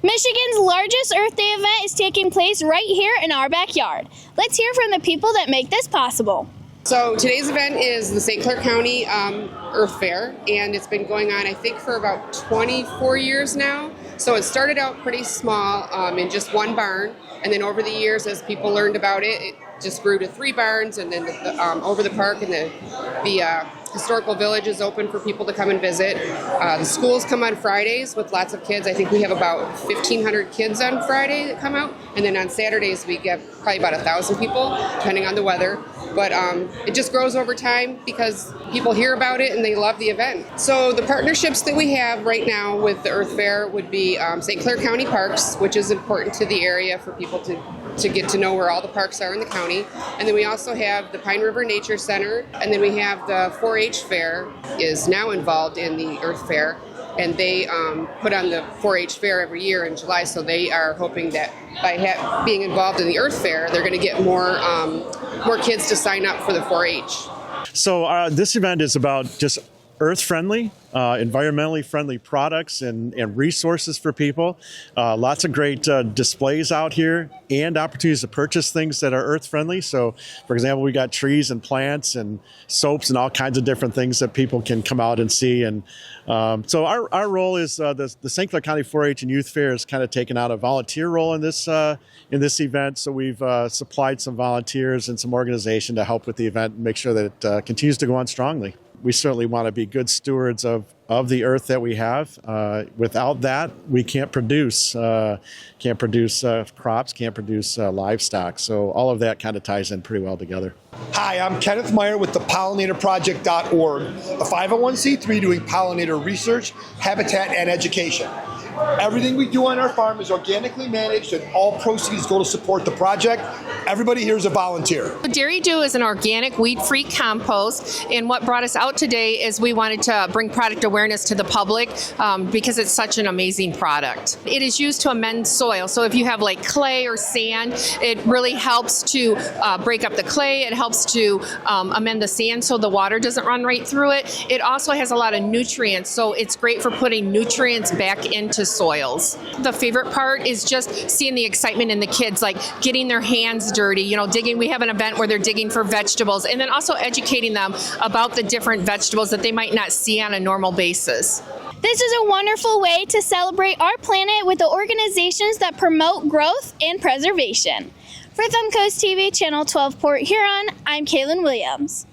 Michigan's largest Earth Day event is taking place right here in our backyard. Let's hear from the people that make this possible. So today's event is the St. Clair County Earth Fair, and it's been going on, I think, for about 24 years now. So it started out pretty small in just one barn, and then over the years, as people learned about it, it just grew to 3 barns, and then over the park and the historical village is open for people to come and visit. The schools come on Fridays with lots of kids. I think we have about 1,500 kids on Friday that come out, and then on Saturdays we get probably about 1,000 people, depending on the weather. But it just grows over time because people hear about it and they love the event. So the partnerships that we have right now with the Earth Fair would be St. Clair County Parks, which is important to the area for people to get to know where all the parks are in the county. And then we also have the Pine River Nature Center, and then we have the 4-H Fair is now involved in the Earth Fair. And they put on the 4-H Fair every year in July, so they are hoping that by being involved in the Earth Fair, they're going to get more kids to sign up for the 4-H. So this event is about just earth-friendly, environmentally friendly products and resources for people. Lots of great displays out here and opportunities to purchase things that are earth-friendly. So, for example, we got trees and plants and soaps and all kinds of different things that people can come out and see. And so our role is the St. Clair County 4-H and Youth Fair has kind of taken out a volunteer role in this event. So we've supplied some volunteers and some organization to help with the event and make sure that it continues to go on strongly. We certainly want to be good stewards of the earth that we have. Without that, we can't produce crops, can't produce livestock. So all of that kind of ties in pretty well together. Hi, I'm Kenneth Meyer with the pollinatorproject.org, a 501c3 doing pollinator research, habitat, and education. Everything we do on our farm is organically managed and all proceeds go to support the project. Everybody here is a volunteer. Dairy Dew is an organic, weed-free compost, and what brought us out today is we wanted to bring product awareness to the public because it's such an amazing product. It is used to amend soil, so if you have like clay or sand, it really helps to break up the clay. It helps to amend the sand so the water doesn't run right through it. It also has a lot of nutrients, so it's great for putting nutrients back into soils. The favorite part is just seeing the excitement in the kids, like getting their hands dirty, digging. We have an event where they're digging for vegetables, and then also educating them about the different vegetables that they might not see on a normal basis. This is a wonderful way to celebrate our planet with the organizations that promote growth and preservation. For Thumbcoast TV, Channel 12 Port Huron, I'm Kaylin Williams.